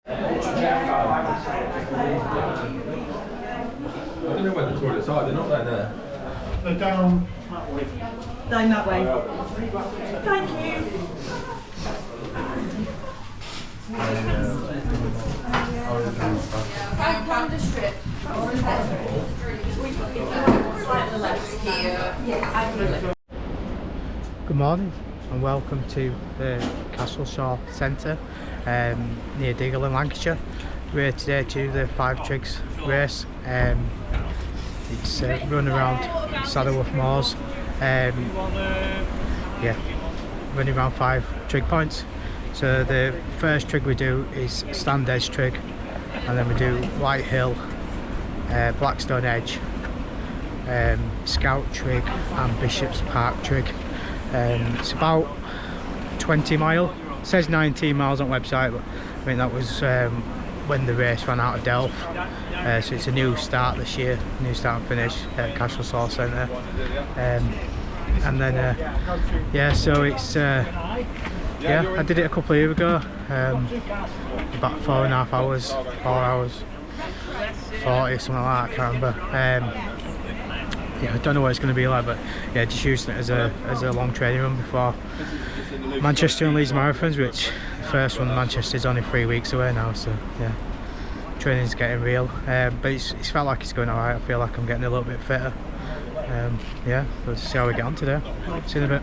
I don't know where the toilets are, they're not down there. They're down that way. Down that way. Thank you. Round the strip. Slightly left here. Good morning and welcome to the Castleshaw Centre near Diggle in Lancashire. We're here today to do the 5 Trigs race. It's run around Saddleworth Moors. Yeah, running around 5 trig points. So the first trig we do is Standedge trig, and then we do White Hill, Blackstone Edge, Scout trig and Bishop's Park trig. It's about 20 mile. It says 19 miles on the website, but I think that was when the race ran out of Delph. So it's a new start this year, new start and finish at Castleshaw Centre. And then yeah, so it's yeah, I did it a couple of years ago, about 4.5 hours, 4 hours 40, something like that, I can't remember. Yeah, I don't know what it's going to be like, but yeah, just using it as a long training run before Manchester and Leeds marathons, which the first one, Manchester's only 3 weeks away now, so yeah, training's getting real. But it's felt like it's going alright. I feel like I'm getting a little bit fitter. Yeah, let's see how we get on today. See you in a bit.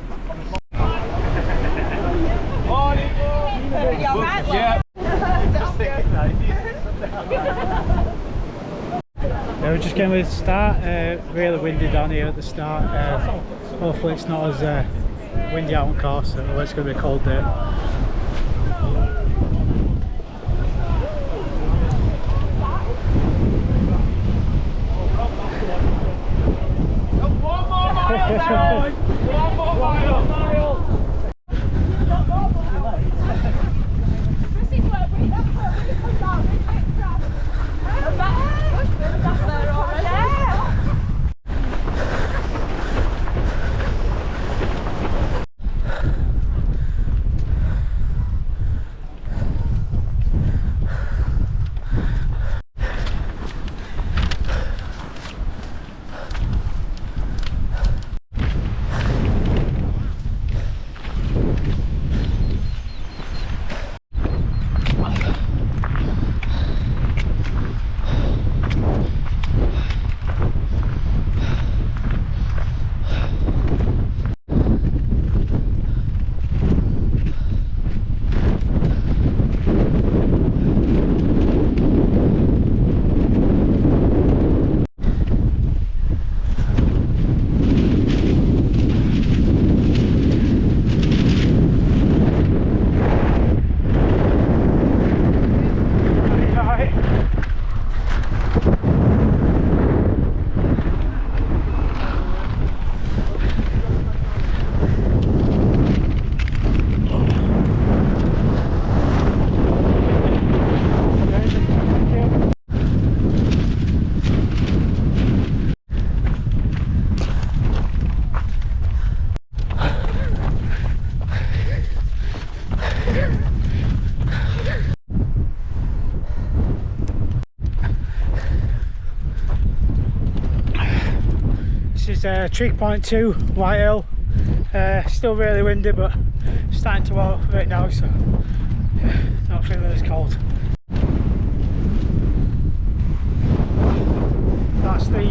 Yeah. Yeah, we're just getting ready to start. Really windy down here at the start. Hopefully it's not as windy out on course, so it's going to be a cold day. One more mile. This is Trig Point 2, White Hill. Still really windy, but starting to warm up a bit now, so yeah, not feeling as cold. That's the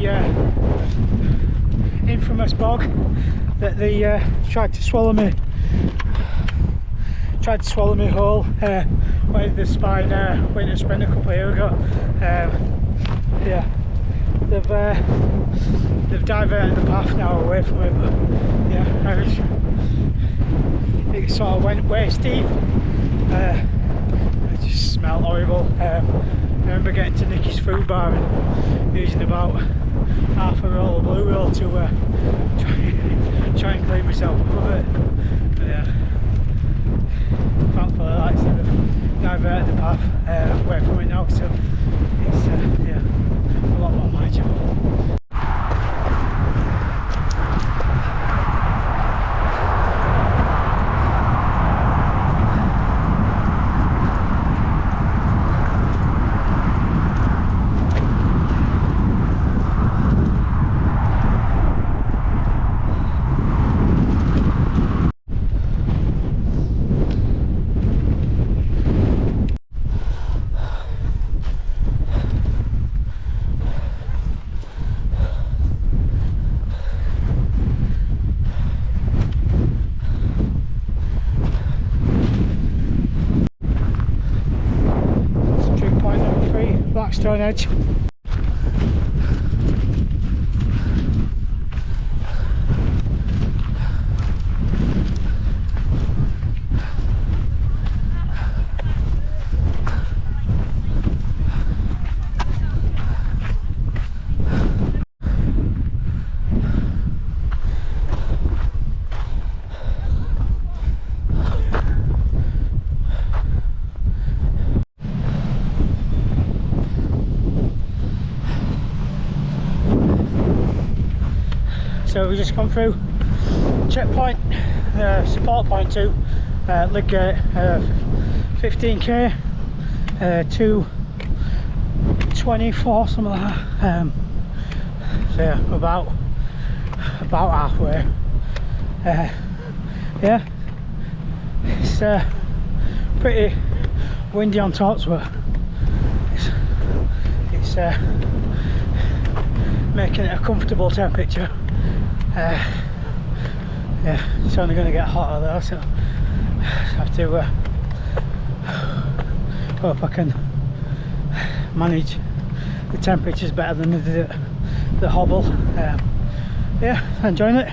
infamous bog that they tried to swallow me whole with the Spine winter sprint a couple of years ago. Yeah, they've diverted the path now away from it, but yeah, it sort of went way steep. It just smelled horrible. I remember getting to Nicky's food bar and using about half a roll of blue roll to try and clean myself up a bit. But yeah, thankfully, like I said, they've diverted the path away from it now, so it's yeah, a lot more manageable. Standedge. So we just come through checkpoint, support point 2, lig gate, 15k, 2:24, something like that. So yeah, about halfway. Yeah, it's pretty windy on tops, but it's making it a comfortable temperature. Yeah, it's only going to get hotter though, so I have to hope I can manage the temperatures better than the hobble. Yeah, enjoying it.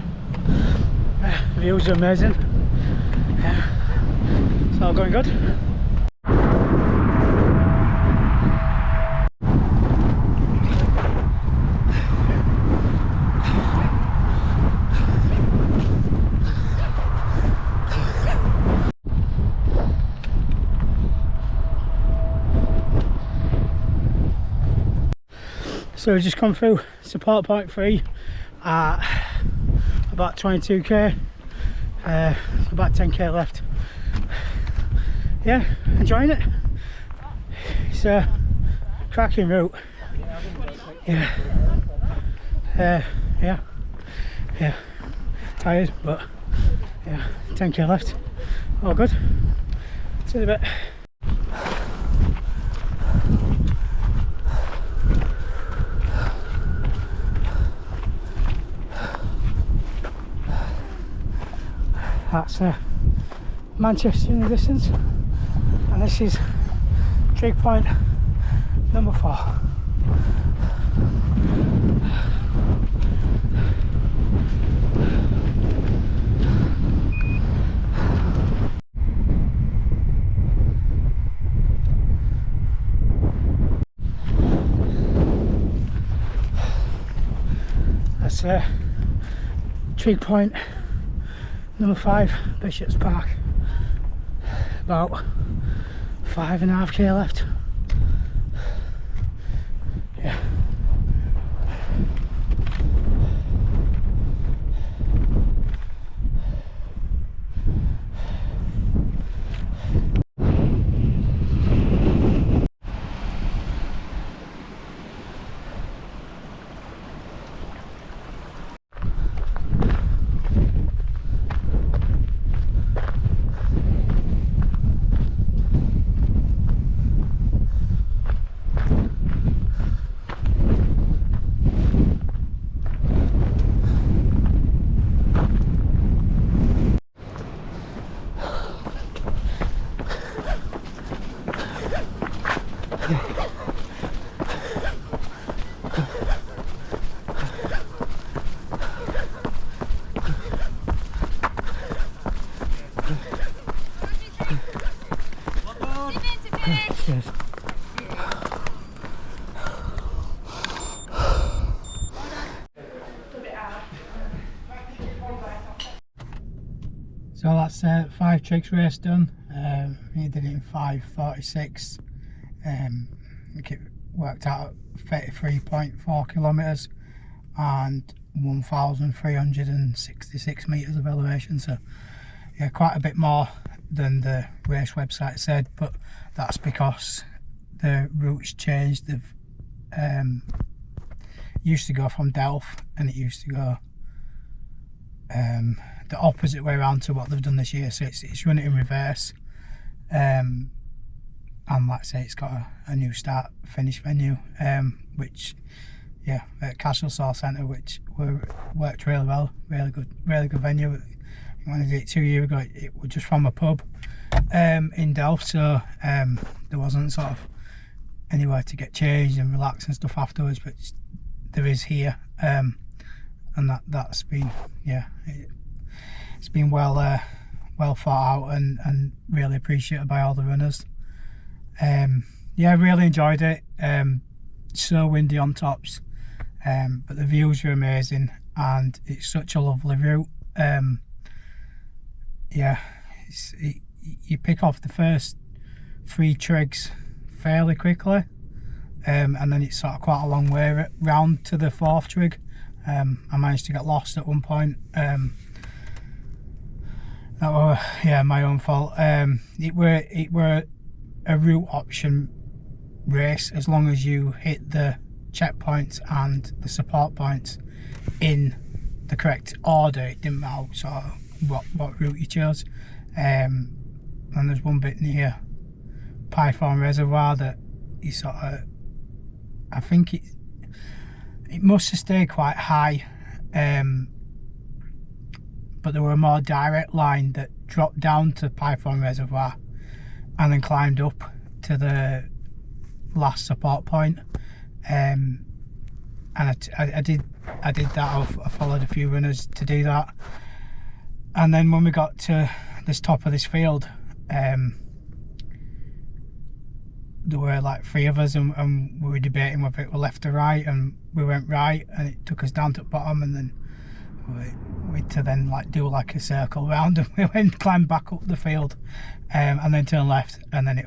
Views are amazing. Yeah, it's all going good. So we've just come through support point 3 at about 22k, about 10k left. Yeah, enjoying it. It's a cracking route. Yeah, yeah, tired, but yeah, 10k left, all good. See you in a bit. That's Manchester in the distance, and this is Trig point number 4. That's Trig point number 5, Bishop's Park. About 5.5k left. Yeah. Cheers. So that's 5 Trigs race done. We did it in 5:46. I think it worked out at 33.4 kilometres and 1,366 metres of elevation. So yeah, quite a bit more than the race website said, but that's because the route's changed. They've used to go from Delph, and it used to go the opposite way around to what they've done this year, so it's running in reverse. And like I say, it's got a new start finish venue, which yeah, at Castleshaw Centre, which worked really well, really good venue. When I did it 2 years ago, it was just from a pub in Delph, so there wasn't sort of anywhere to get changed and relax and stuff afterwards, but there is here, and that's been, yeah, it's been well thought out and really appreciated by all the runners. Yeah, I really enjoyed it. So windy on tops, but the views are amazing and it's such a lovely route. Yeah, you pick off the first 3 trigs fairly quickly, and then it's sort of quite a long way round to the 4th trig. I managed to get lost at one point. That were, yeah, my own fault. It were a route option race as long as you hit the checkpoints and the support points in the correct order. It didn't matter sort of what route you chose. And there's one bit near Python Reservoir that you sort of, I think it must have stayed quite high, but there were a more direct line that dropped down to Python Reservoir and then climbed up to the last support point. And I did that. I followed a few runners to do that, and then when we got to this top of this field, there were like 3 of us, and we were debating whether it were left or right, and we went right and it took us down to the bottom, and then we had to then like do like a circle round, and we went climbed back up the field, and then turn left, and then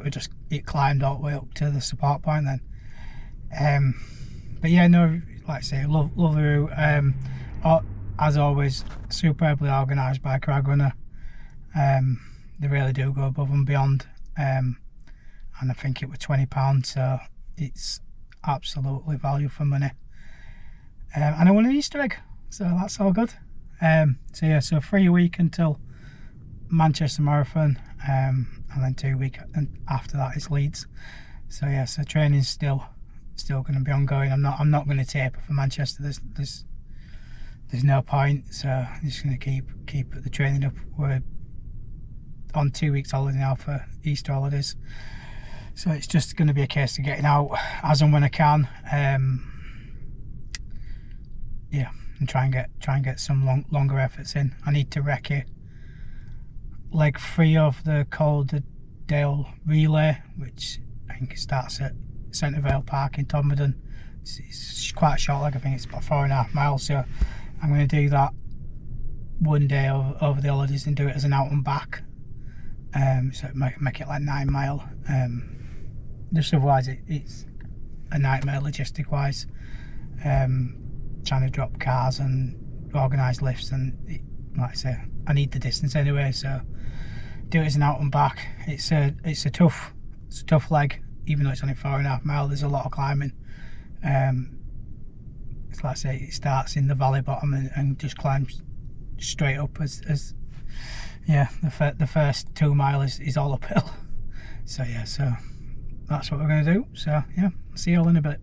it climbed all the way up to the support point then. But yeah, no, like I say, love the route. As always, superbly organised by CraggRunner. They really do go above and beyond, and I think it was £20, so it's absolutely value for money. And I won an Easter egg, so that's all good. So yeah, so 3 week until Manchester Marathon, and then 2 weeks after that is Leeds. So yeah, so training's still going to be ongoing. I'm not going to taper for Manchester. There's no point. So I'm just going to keep the training up. We're on 2 weeks holiday now for Easter holidays, so it's just going to be a case of getting out as and when I can. Yeah, and try and get some longer efforts in. I need to recce leg 3 of the Calderdale relay, which I think starts at Centrevale Park in Todmorden. It's quite a short leg. I think it's about 4.5 miles. So I'm going to do that one day over the holidays and do it as an out and back. So make it like 9 mile. Just otherwise it's a nightmare logistic wise. Trying to drop cars and organise lifts, and like I say, I need the distance anyway, so do it as an out and back. It's a tough leg, even though it's only 4.5 miles. There's a lot of climbing. It's like I say, it starts in the valley bottom and just climbs straight up as yeah, the first 2 miles is all uphill. So yeah, so that's what we're going to do. So yeah, see you all in a bit.